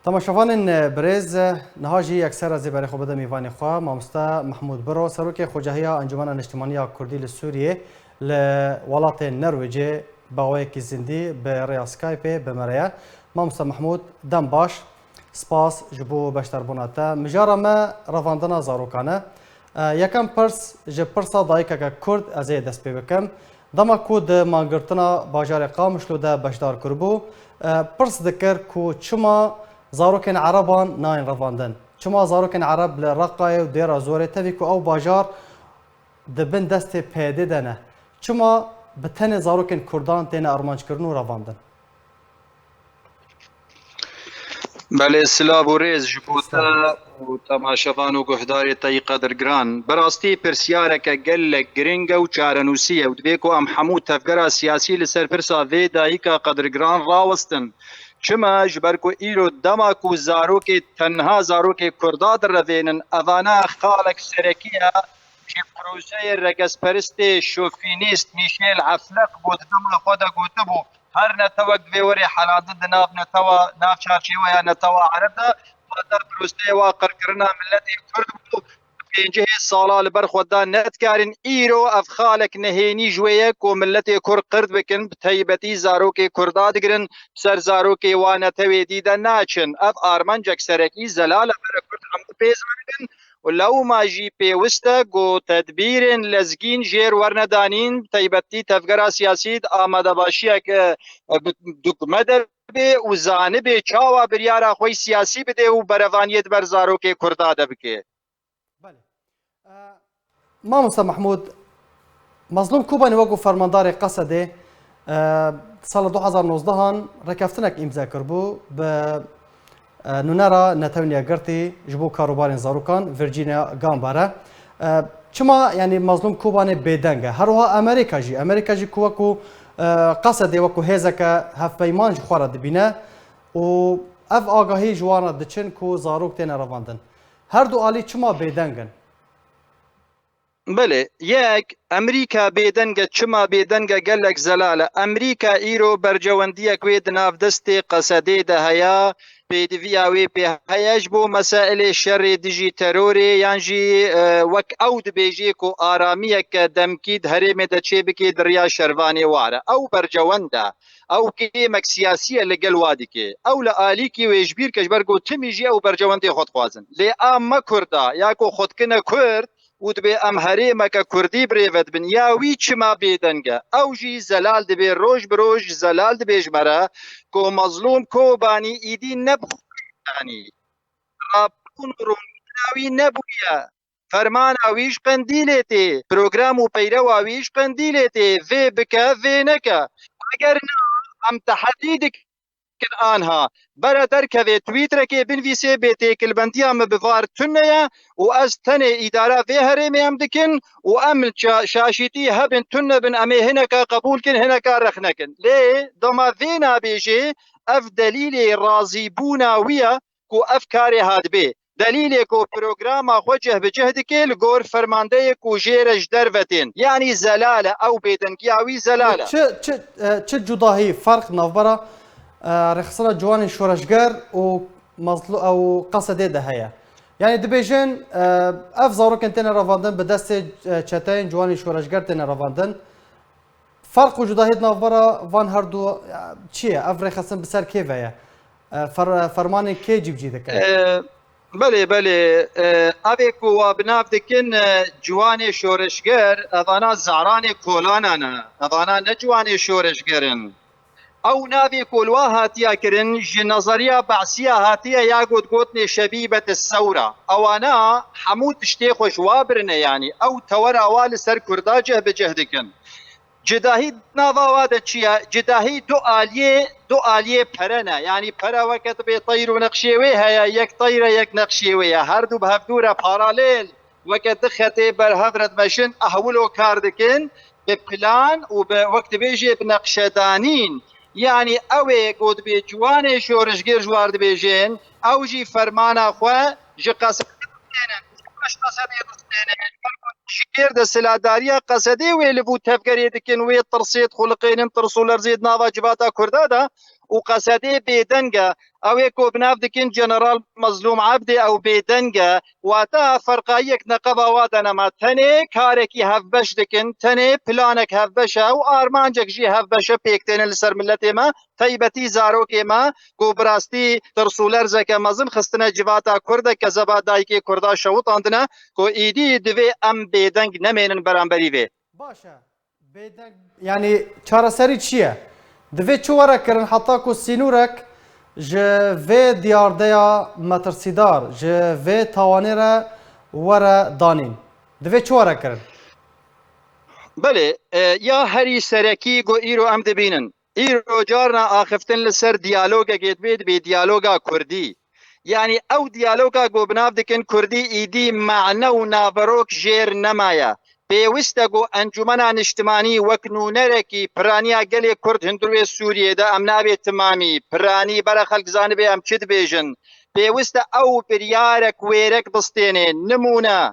تماشاوان برز نهاجی اکثر از برای خوب میوانی خواه مامستا محمود برو سروک خوجهی انجمن اجتماعی کردی سوریه لولات نروژ باوی کی زندی به ریا اسکایپ به مریا مامستا محمود دم باش سپاس جبو بشتر بوناتا مجارا ما رواندنا زاروکانه یکم پرس جپرسا دایکا کرد از دست بکم دما کود مانگرتنا باجار قامشلو ده بشدار کربو پرس دکر کو چما زاروکن عربان ناین رواندن چما زاروکن عرب لرقای و دیر زوره تفیکو او باجار دبن دست پیده دنه چما بتن زاروکن کردان تین ارمانج کردن و رواندن بله سلام و ریز جبوتا و تماشاوان و گهداری تایی قدر گران براستی پرسیاره که گل گرنگ و چارنوسیه و دویکو ام حمود تفگره سیاسی لسر پرسا وی دایی که قدر گران راوستن چما جبرکو ایرو دماکو زاروک تنها زاروک کرداد روینن اوانا خالک سرکیه چی پروژه رگس پرست شوفینیست میشیل عفلق بود دم خدا گوته بو هر نتوق بوری حلاده دناب نتوا ناف چارچی و یا نتوا عرب ده و پروژه واقر کرنا ملت کرد بو پنجه سالا لبر خدا نتکارن ایرو اف خالک نهینی جویه کو ملت کر قرد بکن بتیبتی زاروک کرداد گرن سر زاروک وانه توی دیده ناچن اف آرمانجک سرکی زلال بر کرد هم پیز بکن ولو ما جی پیوسته گو تدبیر لزگین جیر ورندانین تیبتی تفگرا سیاسی آماده باشیه که دکمه به و زانب چاوا بریارا خوی سیاسی بده و بروانیت بر زاروک کرداده بکه. بله مامستا محمود مظلوم کوبانی وگو فرماندار قسد سال 2019 رکفتنک امضا کربو به نونرا نتونیا گرتی جبو کاروبارین زاروکان ورجینیا گامباره چما یعنی مظلوم کوبانی بدنگه هروها امریکا جی کوکو قصد وکو هزک هف پیمان خوارد بینه و اف آگاهی جوانا دچن کو زاروک تین رواندن هر دو آلی چما بدنگن بله یک امریکا بیدنگه چما بیدنگه گلک زلاله امریکا ایرو برجواندیه کوید ناف دست قصده ده هیا پیدویاوی به هیاج بو مسائل شر دیجی تروری یانجی وک او دبیجی کو آرامیه که دمکید هرم ده چه بکی دریا شروانی واره او برجوانده او کیمک سیاسیه لگل وادی که او لآلی کی ویجبیر کجبر گو تمیجی او برجوانده خود خوازن لی آم کرده یا کو خودکنه کرد و دبی ام هریمه که کردی بریود بن یا وی چما بیدنگه او جی زلال دبی روش بروش زلال دبی جمره کو مظلوم کو بانی ایدی نبو یعنی رابطون روناوی نبویا فرمان اویش قندیلتی پروگرام و پیرو اویش قندیلتی وی بکه وی نکه اگر نه ام تحدیدک کن آنها برا درکوی تویتر که بنویسه به تیکل هم بوار تنه و از تن اداره وی هرمی هم دکن و ام شاشیتی هبن تنه بن امه هنکا قبول کن هنکا رخ نکن لی دما وی نابیجه اف دلیل راضی بونا ویا کو افکاری هاد بی دلیل کو پروگرام خوجه بجهد که لگور فرمانده کو جیرش دروتین یعنی زلاله او بیدنگیاوی زلاله چه جداهی فرق نوبره رخصنا جوانين شورشكر او قصدي ده هيا يعني دبيجن اف زاروكن تن رافاندن بدست چتاين جوانين شورشكر تن رافاندن فرق وجودهيد نافبرا وان هردو چيه اف رخصن بسر كيفيا فرمان كي جيب جيدك بله اویکو و بناف دکن جوان شورشگر اوانا زعران کولانان اوانا نجوان شورشگرن او نابي كولوا هاتيا كرن جي نظريه بعثيه هاتيا يا قوتني شبيبه الثوره او انا حمود تشتي خوش وابرنا يعني او تورا وال سر كرداجه بجهدكن جداهي نافا وادا تشيا جداهي دو اليه برنا يعني برا وقت بيطير ونقشيوي هيا يك طيره يك نقشيوي هر دو بهفدوره باراليل وقت خطي برهفرت ماشين احولو كاردكن ببلان وبوقت بيجي بنقشدانين يعني اوه قد بي جوان شورشگر جوار دبيجين او جي فرمانا خواه جي قصد شير ده سلاداريا قصدي ويلبو تفكري دكن وي ترصيد خلقين ترسول رزيد نافا جباتا كردادا وقسدي بيدنجا او يكو بناف دكين جنرال مظلوم عبدي او بيدنجا واتا فرقايك نقبا وادنا ما تني كاركي هفبش دكين تني بلانك هفبشا و ارمانجك جي هفبشا بيكتين لسر ملتي ما تيبتي زاروكي ما کو براستی ترسولر زکه مزن خستنه جواتا کرده که زبا دایکی کرده شوط اندنه کو ایدی دوی ام بیدنگ نمینن برانبری وی باشه بیدنگ یعنی چارەسەری چییە؟ دەبێت چ وەرە کردن حتا کو سینوورێک ji vê diyardeya metirsidar ji vê tawanê re were danîn divê çi were kirin? بله یا هری سرکی گو ایرو ام دبینن ایرو جارنا آخفتن لسر دیالوگا گید بید بی دیالوگا کردی یعنی او دیالوگا گو بناف دکن کردی ایدی معنی و نابروک جیر نمایا پیوسته گو انجمنان اجتماعی وکنونرکی پرانیا گلی کرد هندروی سوریه دا امنابی تمامی پرانی برا خلق زانبی ام چید بیجن پیوسته او بریارک ویرک بستینه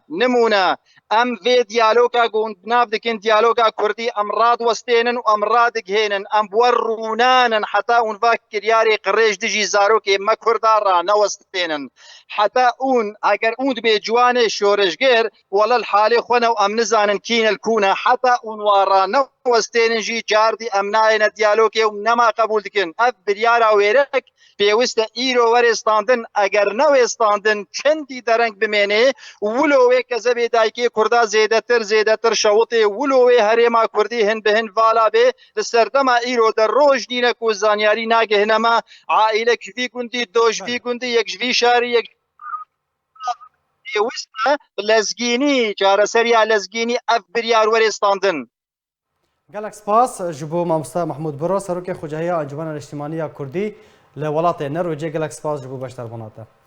نمونه ام في ديالوغا قون بناف دكين ديالوغا كردي امراض وستينن وامراض جهينن ام بورونانن حتى اون فاكر ياري قريش دجي زاروكي ما كردارا نوستينن حتى اون اگر اون بي جواني شورشگر ولا الحالي خونا وام نزانن كين الكونه حتى اون وارا نوستينن جي جاردي امناين ديالوغي ونما قبول دكين اف بريارا ويرك پیوسته ایرو ورستاندن اگر نوستاندن چندی درنگ بمینه ولوی کذبی دایکی کردا زیادتر شوطی ولوی هریما کردی هن بهن والا به لسردما ایرو در روش دینه کو زانیاری ناگه نما عائله کفی گوندی دوش فی گوندی یک جوی شاری یک پیوسته لزگینی چارەسەریە لزگینی اف بریار ورستاندن gelek spas ji bo mamosta Mehmûd Biro serokê Xucahiya Encûmena Niştimaniya Kurdî li welatê Nerwêcê gelek spas ji bo beşdarbûna te.